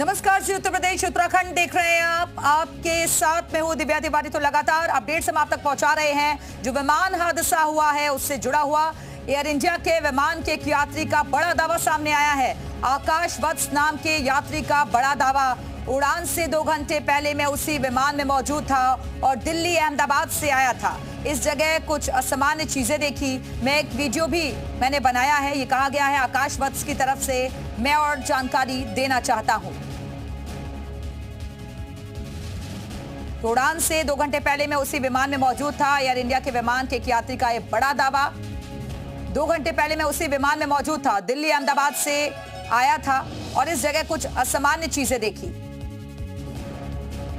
नमस्कार जी, उत्तर प्रदेश उत्तराखंड देख रहे हैं आप। आपके साथ में हूँ दिव्या तिवारी। तो लगातार अपडेट्स हम आप तक पहुंचा रहे हैं। जो विमान हादसा हुआ है उससे जुड़ा हुआ एयर इंडिया के विमान के एक यात्री का बड़ा दावा सामने आया है। आकाश वत्स नाम के यात्री का बड़ा दावा। उड़ान से 2 घंटे पहले मैं उसी विमान में मौजूद था और दिल्ली अहमदाबाद से आया था। इस जगह कुछ असामान्य चीजें देखी। मैं एक वीडियो भी मैंने बनाया है। ये कहा गया है आकाश वत्स की तरफ से, मैं और जानकारी देना चाहता हूं। उड़ान से 2 घंटे पहले मैं उसी विमान में मौजूद था। एयर इंडिया के विमान के एक यात्री का यह बड़ा दावा। 2 घंटे पहले मैं उसी विमान में मौजूद था, दिल्ली अहमदाबाद से आया था और इस जगह कुछ असामान्य चीजें देखी।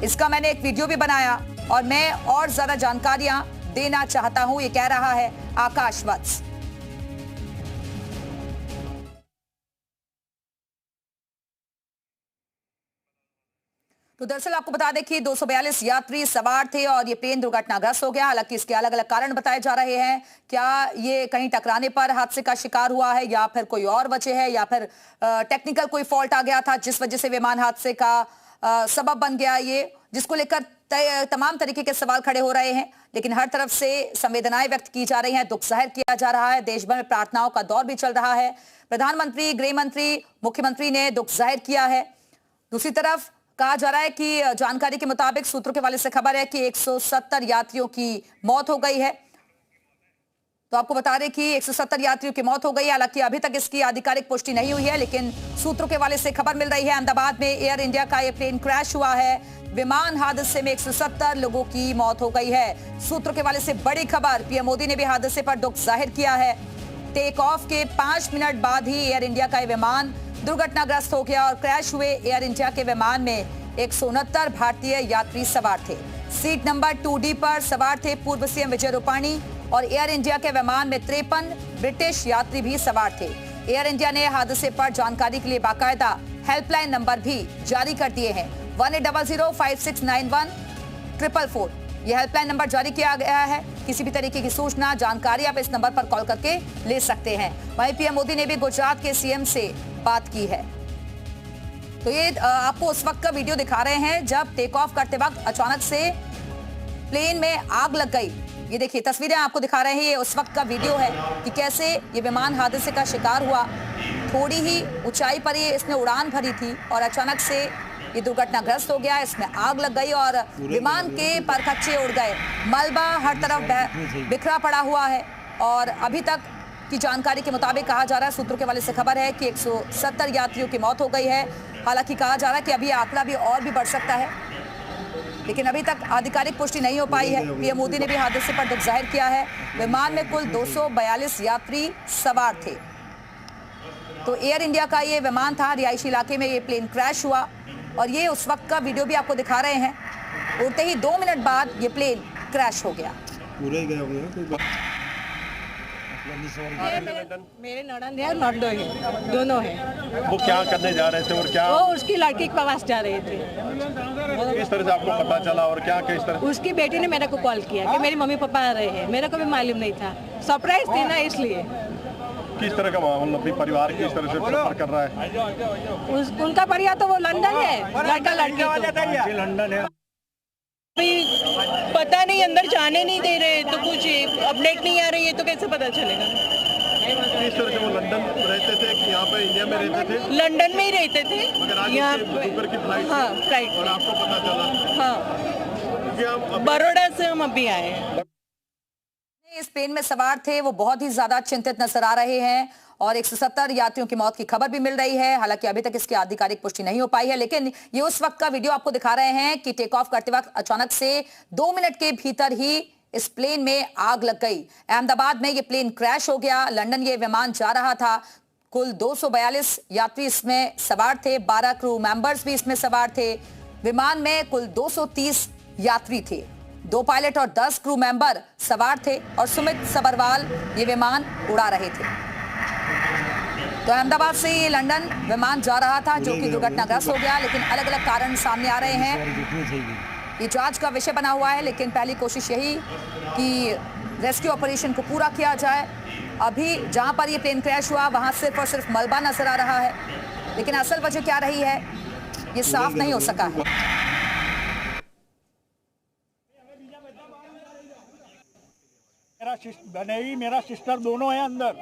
इसका मैंने एक वीडियो भी बनाया और मैं और ज्यादा जानकारियां देना चाहता हूं, ये कह रहा है आकाश वत्स। तो दरअसल आपको बता दें कि 242 यात्री सवार थे और ये प्लेन दुर्घटनाग्रस्त हो गया। हालांकि इसके अलग अलग कारण बताए जा रहे हैं। क्या ये कहीं टकराने पर हादसे का शिकार हुआ है या फिर कोई और वजह है या फिर टेक्निकल कोई फॉल्ट आ गया था जिस वजह से विमान हादसे का सबब बन गया, ये जिसको लेकर तमाम तरीके के सवाल खड़े हो रहे हैं। लेकिन हर तरफ से संवेदनाएं व्यक्त की जा रही हैं, दुख जाहिर किया जा रहा है। देश भर में प्रार्थनाओं का दौर भी चल रहा है। प्रधानमंत्री, गृह मंत्री, मुख्यमंत्री ने दुख जाहिर किया है। दूसरी तरफ कहा जा रहा है कि जानकारी के मुताबिक सूत्रों के हवाले से खबर है कि 170 यात्रियों की मौत हो गई है। तो आपको बता दें कि 170 यात्रियों की मौत हो गई है। हालांकि अभी तक इसकी आधिकारिक पुष्टि नहीं हुई है, लेकिन सूत्रों के हवाले से खबर मिल रही है। अहमदाबाद में एयर इंडिया का यह प्लेन क्रैश हुआ है। विमान हादसे में 170 लोगों की मौत हो गई है। सूत्रों के हवाले से बड़ी खबर। पीएम मोदी ने भी हादसे पर दुख जाहिर किया है। टेक ऑफ के 5 मिनट बाद ही एयर इंडिया का यह विमान दुर्घटनाग्रस्त हो गया और क्रैश हुए एयर इंडिया के विमान में 169 भारतीय यात्री सवार थे। सीट नंबर 2D पर सवार थे पूर्व सीएम विजय रूपाणी और एयर इंडिया के विमान में 53 ब्रिटिश यात्री भी सवार थे। एयर इंडिया ने हादसे पर जानकारी के लिए बाकायदा हेल्पलाइन नंबर भी जारी कर दिए हैं। 1800-5691-444 यह हेल्पलाइन नंबर जारी किया गया है। किसी भी तरीके की सूचना, जानकारी आप इस नंबर पर कॉल करके ले सकते हैं। वहीं पीएम मोदी ने भी गुजरात के सीएम से बात की है। तो ये आपको उस वक्त का वीडियो दिखा रहे हैं जब टेक ऑफ करते वक्त अचानक से प्लेन में आग लग गई। ये देखिए तस्वीरें आपको दिखा रहे हैं। ये उस वक्त का वीडियो है कि कैसे ये विमान हादसे का शिकार हुआ। थोड़ी ही ऊंचाई पर ये इसने उड़ान भरी थी और अचानक से ये दुर्घटनाग्रस्त हो गया। इसमें आग लग गई और विमान के परखच्चे उड़ गए। मलबा हर तरफ बिखरा पड़ा हुआ है और अभी तक की जानकारी के मुताबिक कहा जा रहा है, सूत्रों के हवाले से खबर है कि 170 यात्रियों की मौत हो गई है। हालांकि कहा जा रहा है कि अभी आंकड़ा भी और भी बढ़ सकता है, लेकिन अभी तक आधिकारिक पुष्टि नहीं हो पाई है। पीएम मोदी ने भी हादसे पर दुख जाहिर किया है। विमान में कुल 242 यात्री सवार थे। तो एयर इंडिया का ये विमान था, रिहायशी इलाके में ये प्लेन क्रैश हुआ और ये उस वक्त का वीडियो भी आपको दिखा रहे हैं। उड़ते ही 2 मिनट बाद ये प्लेन क्रैश हो गया। पूरा ही गया होगा। मेरे ननद है, नॉर्डो है, दोनों हैं। वो क्या करने जा रहे थे और क्या? वो उसकी लड़की के पास जा रहे थे। किस तरह से आपको पता चला और क्या किस तरह? उसकी बेटी ने मेरे को कॉल किया कि मेरी मम्मी पापा आ रहे हैं। मेरे को भी मालूम नहीं था, सरप्राइज थी ना, इसलिए। किस तरह का माहौल अपनी परिवार किस तरह से सफर कर रहा है? उनका परिवार तो वो लंदन है, लड़का लड़की लंदन है। अभी पता नहीं, अंदर जाने नहीं दे रहे, तो कुछ अपडेट नहीं आ रही है, तो कैसे पता चलेगा? किस तरह से वो लंदन रहते थे कि यहाँ पे इंडिया में रहते थे? लंदन में ही रहते थे। मगर आज यहाँ दोपहर की फ्लाइट, हाँ फ्लाइट, और आपको पता चला? हाँ, बड़ौदा से हम अभी आए हैं। इस प्लेन में सवार थे वो बहुत ही ज्यादा चिंतित नजर आ रहे हैं और 170 यात्रियों की मौत की खबर भी मिल रही है। हालांकि अभी तक इसकी आधिकारिक पुष्टि नहीं हो पाई है, लेकिन ये उस वक्त का वीडियो आपको दिखा रहे हैं कि टेक ऑफ करते वक्त अचानक से 2 मिनट के भीतर ही इस प्लेन में आग लग गई। अहमदाबाद में ये प्लेन क्रैश हो गया। लंदन ये विमान जा रहा था। कुल 242 यात्री इसमें सवार थे, 12 क्रू मेंबर्स भी इसमें सवार थे। विमान में कुल 230 यात्री थे, 2 पायलट और 10 क्रू मेंबर सवार थे और सुमित सबरवाल ये विमान उड़ा रहे थे। तो अहमदाबाद से ये लंदन विमान जा रहा था जो कि दुर्घटनाग्रस्त हो गया, लेकिन अलग अलग कारण सामने आ रहे हैं। ये जांच का विषय बना हुआ है, लेकिन पहली कोशिश यही कि रेस्क्यू ऑपरेशन को पूरा किया जाए। अभी जहां पर ये प्लेन क्रैश हुआ वहां सिर्फ और सिर्फ मलबा नजर आ रहा है, लेकिन असल वजह क्या रही है ये साफ नहीं हो सका है। बनेवी मेरा सिस्टर दोनों है अंदर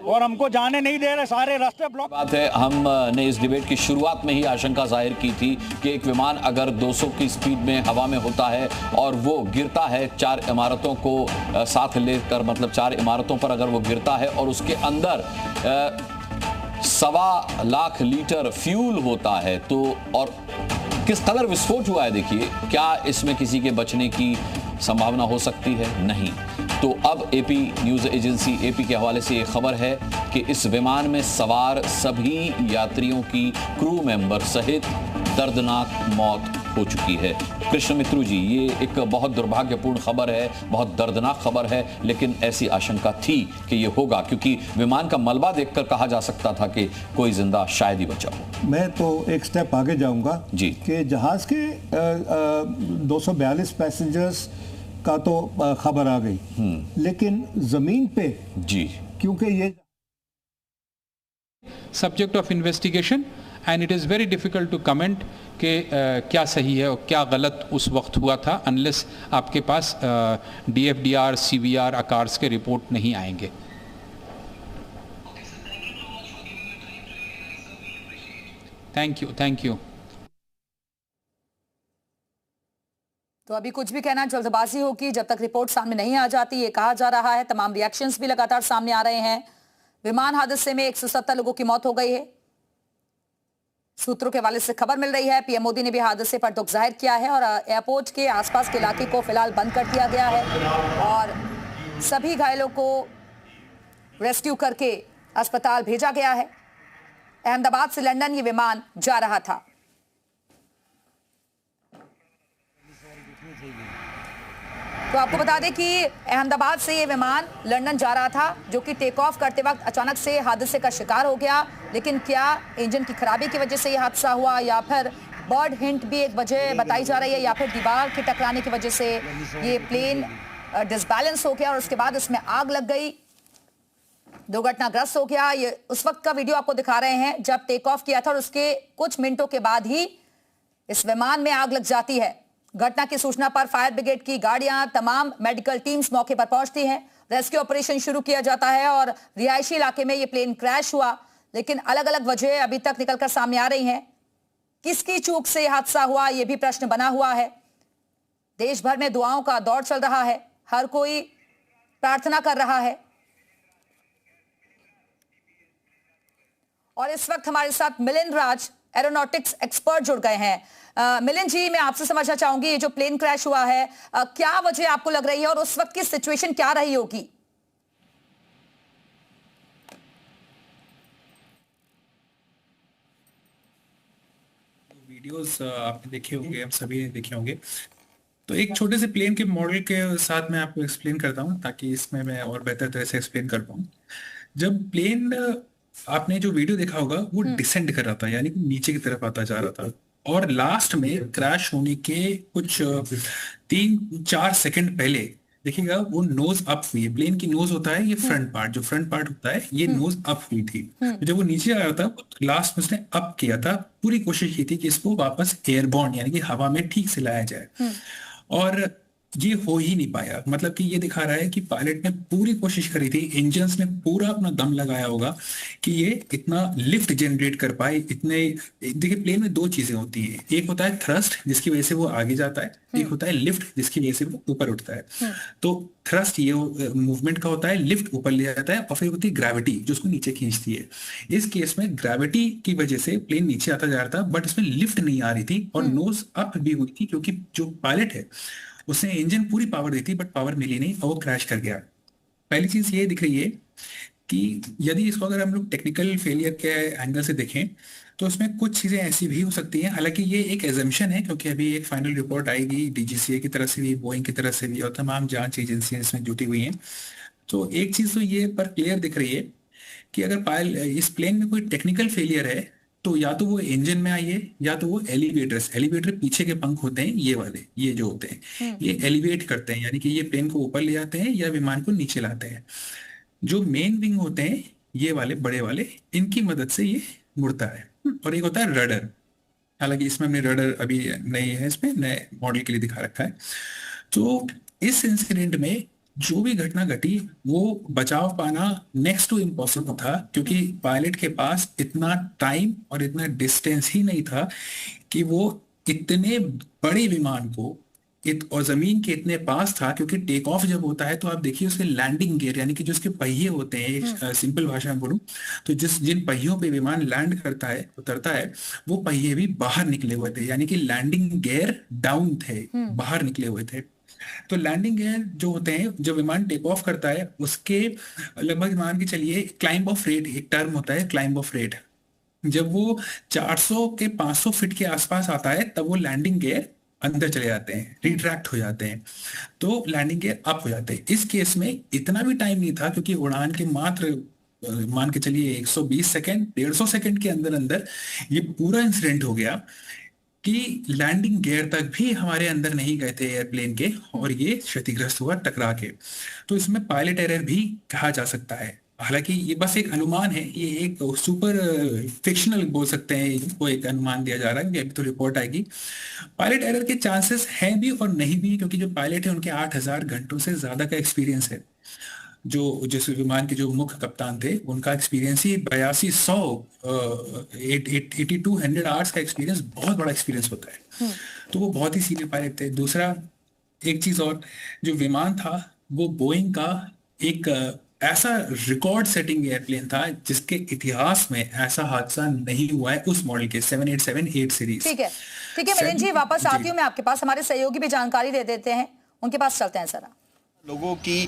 और हमको जाने नहीं दे रहे, सारे रास्ते ब्लॉक। बात है, हमने इस डिबेट की शुरुआत में ही आशंका जाहिर की थी कि एक विमान अगर 200 की स्पीड में हवा में होता है और वो गिरता है 4 इमारतों को साथ लेकर, मतलब 4 इमारतों पर अगर वो गिरता है और उसके अंदर 1.25 लाख लीटर फ्यूल होता है, तो और किस कदर विस्फोट हुआ है देखिए, क्या इसमें किसी के बचने की संभावना हो सकती है? नहीं। तो अब एपी न्यूज एजेंसी एपी के हवाले से ये खबर है कि इस विमान में सवार सभी यात्रियों की क्रू मेंबर सहित दर्दनाक मौत हो चुकी है। कृष्ण मित्रु जी, ये एक बहुत दुर्भाग्यपूर्ण खबर है, बहुत दर्दनाक खबर है, लेकिन ऐसी आशंका थी कि ये होगा, क्योंकि विमान का मलबा देखकर कहा जा सकता था कि कोई जिंदा शायद ही बचा हो। मैं तो एक स्टेप आगे जाऊंगा जी कि जहाज के 242 पैसेंजर्स का तो खबर आ गई, लेकिन जमीन पे जी, क्योंकि ये subject of investigation and it is very difficult to comment कि क्या सही है और क्या गलत उस वक्त हुआ था, अनलेस आपके पास DFDR, CVR, आकार्स के रिपोर्ट नहीं आएंगे। Thank you. तो अभी कुछ भी कहना जल्दबाजी होगी जब तक रिपोर्ट सामने नहीं आ जाती, ये कहा जा रहा है। तमाम रिएक्शंस भी लगातार सामने आ रहे हैं। विमान हादसे में 170 लोगों की मौत हो गई है, सूत्रों के हवाले से खबर मिल रही है। पीएम मोदी ने भी हादसे पर दुख जाहिर किया है और एयरपोर्ट के आसपास के इलाके को फिलहाल बंद कर दिया गया है और सभी घायलों को रेस्क्यू करके अस्पताल भेजा गया है। अहमदाबाद से लंदन ये विमान जा रहा था। तो आपको बता दें कि अहमदाबाद से ये विमान लंदन जा रहा था, जो कि टेक ऑफ करते वक्त अचानक से हादसे का शिकार हो गया। लेकिन क्या इंजन की खराबी की वजह से ये हादसा हुआ या फिर बर्ड हिंट भी एक वजह बताई जा रही है, या फिर दीवार के टकराने की वजह से ये प्लेन डिसबैलेंस हो गया और उसके बाद इसमें आग लग गई, दुर्घटनाग्रस्त हो गया। ये उस वक्त का वीडियो आपको दिखा रहे हैं जब टेक ऑफ किया था और उसके कुछ मिनटों के बाद ही इस विमान में आग लग जाती है। घटना की सूचना पर फायर ब्रिगेड की गाड़ियां, तमाम मेडिकल टीम्स मौके पर पहुंचती हैं। रेस्क्यू ऑपरेशन शुरू किया जाता है और रिहायशी इलाके में यह प्लेन क्रैश हुआ, लेकिन अलग अलग वजह अभी तक निकलकर सामने आ रही हैं। किसकी चूक से यह हादसा हुआ, यह भी प्रश्न बना हुआ है। देश भर में दुआओं का दौर चल रहा है, हर कोई प्रार्थना कर रहा है। और इस वक्त हमारे साथ मिलिंद राज, एरोनॉटिक्स एक्सपर्ट, जुड़ गए हैं। मिलिंद जी, मैं आपसे समझना चाहूंगी, ये जो प्लेन क्रैश हुआ है, क्या वजह आपको लग रही है और उस वक्त की सिचुएशन क्या रही होगी? वीडियोस आपने देखे होंगे, हम सभी ने देखे होंगे। तो एक छोटे से प्लेन के मॉडल के साथ मैं आपको एक्सप्लेन करता हूँ ताकि इसमें मैं और बेहतर तरह से एक्सप्लेन कर पाऊँ। जब प्लेन, आपने जो वीडियो देखा होगा, वो डिसेंड कर रहा था, यानी कि नीचे की तरफ आता जा रहा था, और लास्ट में क्रैश होने के कुछ 3-4 सेकंड पहले देखिएगा वो नोज अप हुई है। प्लेन की नोज होता है ये फ्रंट पार्ट, जो फ्रंट पार्ट होता है ये नोज अप हुई थी। तो जब वो नीचे आया था, लास्ट में उसने अप किया था, पूरी कोशिश की थी कि इसको वापस एयरबॉर्न यानी कि हवा में ठीक से लाया जाए, और ये हो ही नहीं पाया। मतलब कि ये दिखा रहा है कि पायलट ने पूरी कोशिश करी थी, इंजन्स ने पूरा अपना दम लगाया होगा कि ये इतना लिफ्ट जनरेट कर पाए। इतने, देखिए प्लेन में 2 चीजें होती हैं, एक होता है थ्रस्ट जिसकी वजह से वो आगे जाता है, एक होता है लिफ्ट जिसकी वजह से वो ऊपर उठता है। तो थ्रस्ट ये मूवमेंट का होता है, लिफ्ट ऊपर ले जाता है, और फिर होती है ग्रेविटी जो उसको नीचे खींचती है। इस केस में ग्रेविटी की वजह से प्लेन नीचे आता जा रहा था, बट इसमें लिफ्ट नहीं आ रही थी और नोज अप भी हुई थी, क्योंकि जो पायलट है उसने इंजन पूरी पावर दी थी बट पावर मिली नहीं और वो क्रैश कर गया। पहली चीज ये दिख रही है कि यदि इसको अगर हम लोग टेक्निकल फेलियर के एंगल से देखें तो उसमें कुछ चीजें ऐसी भी हो सकती हैं। हालांकि ये एक एजम्पशन है, क्योंकि अभी एक फाइनल रिपोर्ट आएगी DGCA की तरफ से भी, बोइंग की तरफ से भी, और तमाम जांच एजेंसियां इसमें जुटी हुई हैं। तो एक चीज तो ये पर क्लियर दिख रही है कि अगर इस प्लेन में कोई टेक्निकल फेलियर है तो या तो वो इंजन में आई है या तो वो एलिवेटर पीछे के पंख होते हैं, ये वाले, ये जो होते हैं ये एलिवेट करते हैं, यानी कि ये प्लेन को ऊपर ले जाते हैं या विमान को नीचे लाते हैं। जो मेन विंग होते हैं ये वाले बड़े वाले, इनकी मदद से ये मुड़ता है। और एक होता है रडर, हालांकि इसमें हमने रडर अभी नहीं है, इसमें नए मॉडल के लिए दिखा रखा है। तो इस इंसिडेंट में जो भी घटना घटी वो बचाव पाना नेक्स्ट टू इम्पॉसिबल था, क्योंकि पायलट के पास इतना टाइम और इतना डिस्टेंस ही नहीं था कि वो इतने बड़े विमान को और जमीन के इतने पास था। क्योंकि टेक ऑफ जब होता है तो आप देखिए उसके लैंडिंग गियर यानी कि जो उसके पहिए होते हैं, एक सिंपल भाषा में बोलूं तो जिन पहियों पे विमान लैंड करता है, उतरता है, वो पहिए भी बाहर निकले हुए थे, यानी कि लैंडिंग गियर डाउन थे, बाहर निकले हुए थे। तो लैंडिंग गियर जो होते हैं जब विमान टेक ऑफ करता है उसके लगभग मान के चलिए क्लाइंब ऑफ रेट, एक टर्म होता है क्लाइंब ऑफ रेट। जब वो 400 के 500 फीट के आसपास आता है तब वो लैंडिंग गियर अंदर चले जाते हैं, रिट्रैक्ट हो जाते हैं, तो लैंडिंग गियर अप हो जाते हैं। इस केस में इतना भी टाइम नहीं था, क्योंकि उड़ान के मात्र मान के चलिए 120 सेकेंड 150 सेकेंड के अंदर अंदर ये पूरा इंसिडेंट हो गया कि लैंडिंग गियर तक भी हमारे अंदर नहीं गए थे एयरप्लेन के, और ये क्षतिग्रस्त हुआ टकरा के। तो इसमें पायलट एरर भी कहा जा सकता है। हालांकि ये बस एक अनुमान है, ये एक सुपर फिक्शनल बोल सकते हैं, इसको एक अनुमान दिया जा रहा है, अभी तो रिपोर्ट आएगी। पायलट एरर के चांसेस हैं भी और नहीं भी, क्योंकि जो पायलट है उनके 8000 घंटों से ज्यादा का एक्सपीरियंस है। जो जिस विमान के जो मुख्य कप्तान थे उनका एक्सपीरियंस ही 8200 आवर्स का एक्सपीरियंस बहुत बड़ा एक्सपीरियंस होता है। तो वो बहुत ही सीनियर पायलट थे। दूसरा एक चीज और, जो विमान था वो बोइंग का एक ऐसा रिकॉर्ड सेटिंग एयरप्लेन था जिसके इतिहास में ऐसा हादसा नहीं हुआ है उस मॉडल के 787-8 सीरीज। ठीक है मिलिंद जी, वापस आती हूँ मैं आपके पास, हमारे सहयोगी भी जानकारी दे देते हैं, उनके पास चलते हैं जरा। लोगों की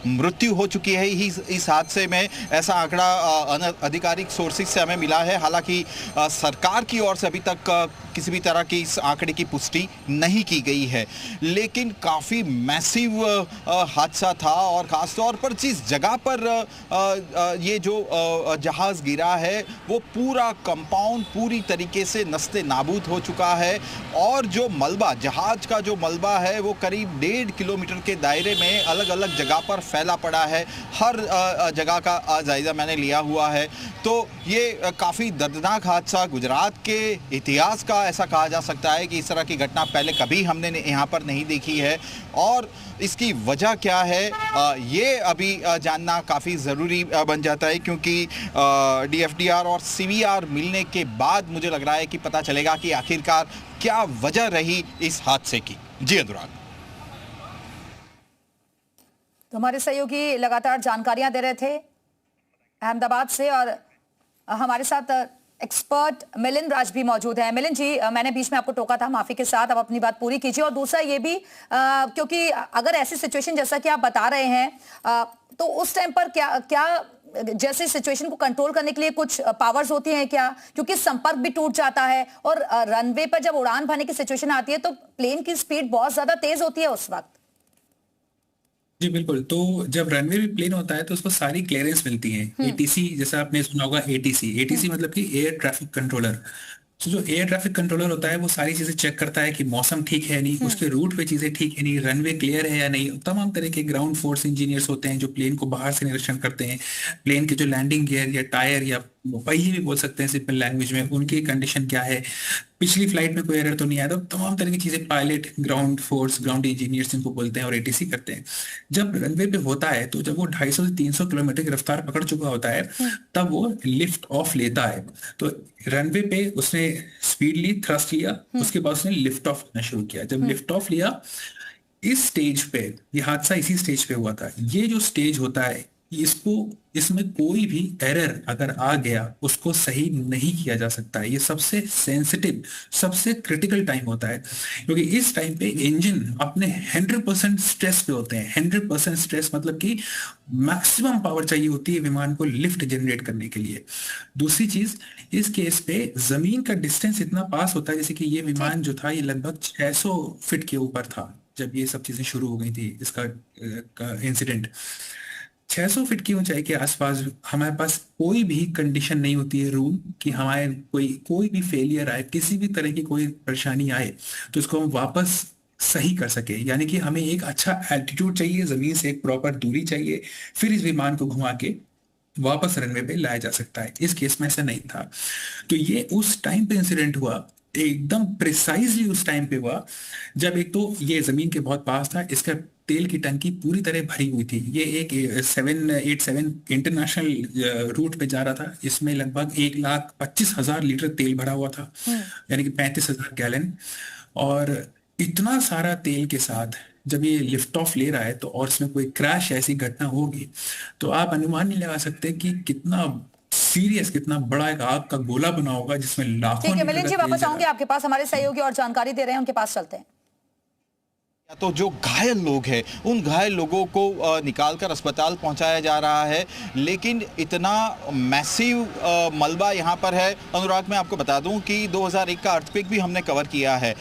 मृत्यु हो चुकी है इस हादसे में, ऐसा आंकड़ा आधिकारिक सोर्सेज से हमें मिला है। हालांकि सरकार की ओर से अभी तक किसी भी तरह की इस आंकड़े की पुष्टि नहीं की गई है, लेकिन काफ़ी मैसिव हादसा था। और ख़ासतौर पर जिस जगह पर ये जो जहाज़ गिरा है वो पूरा कंपाउंड पूरी तरीके से नस्ते नाबूद हो चुका है, और जो मलबा, जहाज़ का जो मलबा है वो करीब 1.5 किलोमीटर के दायरे में अलग अलग जगह पर फैला पड़ा है। हर जगह का जायजा मैंने लिया हुआ है। तो ये काफ़ी दर्दनाक हादसा गुजरात के इतिहास का ऐसा कहा जा सकता है कि इस तरह की घटना पहले कभी हमने यहाँ पर नहीं देखी है, और इसकी वजह क्या है ये अभी जानना काफ़ी ज़रूरी बन जाता है, क्योंकि DFDR और CVR मिलने के बाद मुझे लग रहा है कि पता चलेगा कि आखिरकार क्या वजह रही इस हादसे की। जी अनुराग। तो हमारे सहयोगी लगातार जानकारियां दे रहे थे अहमदाबाद से, और हमारे साथ एक्सपर्ट मिलिंद राज भी मौजूद है। मिलिंद जी, मैंने बीच में आपको टोका था, माफी के साथ, आप अपनी बात पूरी कीजिए। और दूसरा ये भी क्योंकि अगर ऐसी सिचुएशन जैसा कि आप बता रहे हैं तो उस टाइम पर क्या जैसे सिचुएशन को कंट्रोल करने के लिए कुछ पावर्स होती हैं क्या? क्योंकि संपर्क भी टूट जाता है, और रनवे पर जब उड़ान भरने की सिचुएशन आती है तो प्लेन की स्पीड बहुत ज्यादा तेज होती है उस वक्त। जी बिल्कुल। तो जब रनवे भी प्लेन होता है तो उसको सारी क्लियरेंस मिलती है। ATC, जैसा आपने सुना होगा, ATC मतलब कि एयर ट्रैफिक कंट्रोलर। तो जो एयर ट्रैफिक कंट्रोलर होता है वो सारी चीजें चेक करता है कि मौसम ठीक है नहीं, उसके रूट पे चीजें ठीक है नहीं, रनवे क्लियर है या नहीं। तमाम तरह के ग्राउंड फोर्स इंजीनियर्स होते हैं जो प्लेन को बाहर से निरीक्षण करते हैं। प्लेन के जो लैंडिंग गियर या टायर या पहिए भी बोल सकते हैं सिंपल लैंग्वेज में, उनकी कंडीशन क्या है, पिछली फ्लाइट में कोई एरर तो नहीं आया। तो तमाम तरह की चीजें pilot, ground force, ground engineers इनको बोलते हैं और ATC करते हैं। जब रनवे पे होता है तो जब वो 250 से 300 किलोमीटर की रफ्तार पकड़ चुका होता है तब वो लिफ्ट ऑफ लेता है। तो रनवे पे उसने स्पीड ली, थ्रस्ट लिया, उसके बाद उसने लिफ्ट ऑफ करना शुरू किया। जब लिफ्ट ऑफ लिया, इस स्टेज पे, ये हादसा इसी स्टेज पे हुआ था। ये जो स्टेज होता है इसमें कोई भी एरर अगर आ गया उसको सही नहीं किया जा सकता है। ये सबसे सेंसिटिव, सबसे क्रिटिकल टाइम होता है, क्योंकि इस टाइम पे इंजन अपने 100% स्ट्रेस पे होते हैं। 100% स्ट्रेस मतलब कि मैक्सिमम पावर चाहिए होती है विमान को लिफ्ट जनरेट करने के लिए। दूसरी चीज, इस केस पे जमीन का डिस्टेंस इतना पास होता है, जैसे कि ये विमान जो था ये लगभग 600 फीट के ऊपर था जब ये सब चीजें शुरू हो गई थी, इसका इंसिडेंट। 600 फीट की ऊंचाई के आसपास हमारे पास कोई भी कंडीशन नहीं होती है रूम कि हमारे कोई भी फेलियर आए, किसी भी तरह की कोई परेशानी आए तो इसको हम वापस सही कर सके। यानी कि हमें एक अच्छा एल्टीट्यूड चाहिए, जमीन से एक प्रॉपर दूरी चाहिए, फिर इस विमान को घुमा के वापस रनवे पे लाया जा सकता है। इस केस में ऐसा नहीं था। तो ये उस टाइम पे इंसिडेंट हुआ एकदम प्रिसाइजली उस टाइम पे हुआ जब एक तो ये जमीन के बहुत पास था, इसका तेल की टंकी पूरी तरह भरी हुई थी। ये एक 787 इंटरनेशनल रूट पे जा रहा था। इसमें लगभग 1,25,000 लीटर तेल भरा हुआ था, यानी कि 35,000 गैलन। और इतना सारा तेल के साथ जब ये लिफ्ट ऑफ ले रहा है तो और इसमें कोई क्रैश ऐसी घटना होगी तो आप अनुमान नहीं लगा सकते कि कितना सीरियस, कितना बड़ा एक आग का गोला बना होगा जिसमें लाखों ठीक है लीटर मिलिंद का जी, तेल वापस जला। आऊंगे आपके पास, हमारे सहयोगी और जानकारी दे रहे हैं, उनके पास चलते हैं। तो जो घायल लोग हैं उन घायल लोगों को निकालकर अस्पताल पहुंचाया जा रहा है, लेकिन इतना मैसिव मलबा यहाँ पर है। अनुराग, मैं आपको बता दूं कि 2001 का अर्थक्वेक भी हमने कवर किया है,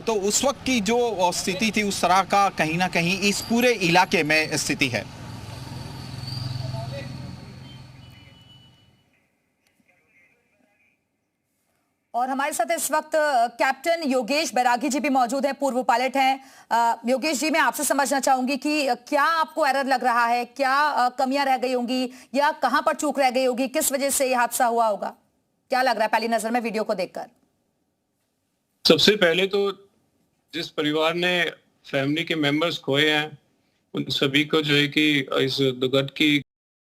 तो उस वक्त की जो स्थिति थी उस तरह का कहीं ना कहीं इस पूरे इलाके में स्थिति है। और हमारे साथ इस वक्त कैप्टन योगेश बैरागी जी भी मौजूद हैं, पूर्व पायलट हैं। योगेश जी, मैं आपसे समझना चाहूंगी कि क्या आपको एरर लग रहा है, क्या कमियां रह गई होंगी या कहां पर चूक रह गई होगी, किस वजह से यह हादसा हुआ होगा, क्या लग रहा है पहली नजर में वीडियो को देखकर? सबसे पहले तो जिस परिवार ने फैमिली के मेंबर्स खोए हैं उन सभी को जो है कि इस दुर्घटना की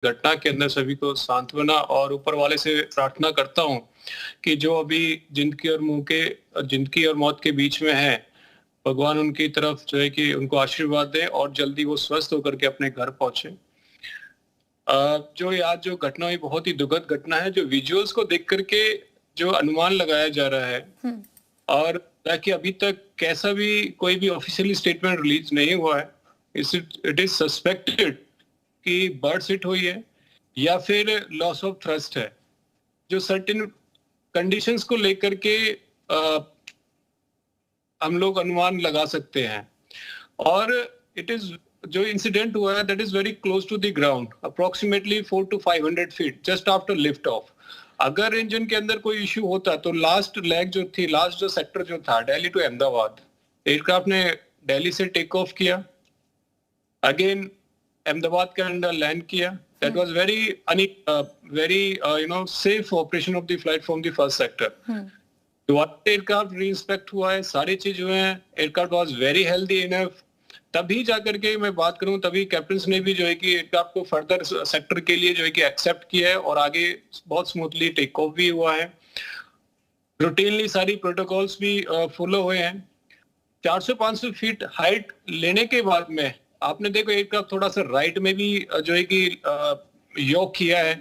घटना के अंदर सभी को सांत्वना और ऊपर वाले से प्रार्थना करता हूं कि जो अभी जिंदगी और मौत के बीच में है, भगवान उनकी तरफ जो है कि उनको आशीर्वाद दे और जल्दी वो स्वस्थ होकर के अपने घर पहुंचे। जो घटना हुई बहुत ही दुखद घटना है। जो विजुअल्स को देख करके जो अनुमान लगाया जा रहा है और ताकि अभी तक कैसा भी कोई भी ऑफिशियली स्टेटमेंट रिलीज नहीं हुआ है, इट इज सस्पेक्टेड कि बर्ड हिट हुई है या फिर लॉस ऑफ थ्रस्ट है। जो सर्टेन कंडीशंस को लेकर के हम लोग अनुमान लगा सकते हैं। और इट इज जो इंसिडेंट हुआ है that is very close to the ground, approximately 400 to 500 feet just after lift off. अगर इंजन के अंदर कोई इश्यू होता तो लास्ट जो सेक्टर जो था दिल्ली टू अहमदाबाद, एयरक्राफ्ट ने दिल्ली से टेक ऑफ किया, अगेन अहमदाबाद के अंदर लैंड किया। That was very safe operation of the flight from the first sector. दोबारा एयरक्राफ्ट री-इंस्पेक्ट हुआ है, सारी चीज हुए हैं, aircraft was very healthy enough. तभी जाकर के मैं बात करूं, तभी कैप्टन ने भी जो है कि एयरक्राफ्ट को फर्दर सेक्टर के लिए जो है कि एक्सेप्ट किया है और आगे बहुत स्मूथली टेक ऑफ भी हुआ है। रूटीनली सारी प्रोटोकॉल्स भी फॉलो हुए हैं। 400-500 फीट हाइट लेने के बाद में आपने देखो एयरक्राफ्ट थोड़ा सा राइट में भी जो है कि योक किया है।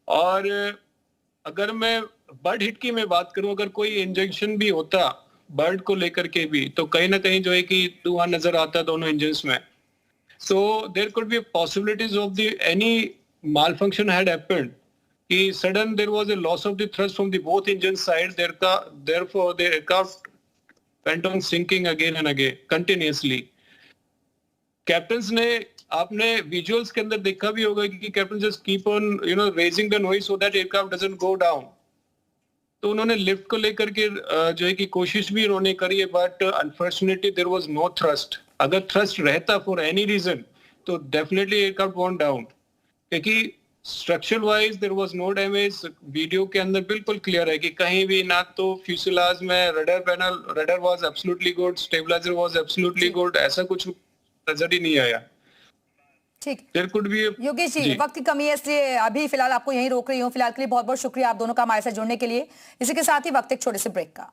और अगर मैं बर्ड हिट की मैं बात करूं, अगर कोई इंजेक्शन भी होता बर्ड को लेकर के भी तो कहीं ना कहीं जो है कि धुआं नजर आता दोनों इंजन्स में। So there could be possibilities of the any malfunction had happened कि sudden there was a loss of the thrust from the both engine side, therefore the aircraft went on sinking again and again continuously. Captains ने आपने visuals के अंदर देखा भी होगा कि captain just keep on raising the noise so that aircraft doesn't go down. तो उन्होंने लिफ्ट को लेकर के जो है कि कोशिश भी उन्होंने करी है, but unfortunately there was no thrust. अगर थ्रस्ट रहता फॉर एनी रीजन तो डेफिनेटली एयरक्राफ्ट वॉन्ट डाउन, क्योंकि structural wise there was no damage. Video के अंदर बिल्कुल क्लियर है कि कहीं भी ना तो फ्यूसलाज में radar was absolutely good, stabiliser was absolutely good, ऐसा कुछ नजर ही नहीं आया। ठीक, there could be Yogesh ji, वक्त की कमी है इसलिए अभी फिलहाल आपको यहीं रोक रही हूँ। फिलहाल के लिए बहुत बहुत शुक्रिया आप दोनों का हमारे साथ जुड़ने के लिए। इसी के साथ ही वक्त एक छोटे से ब्रेक का।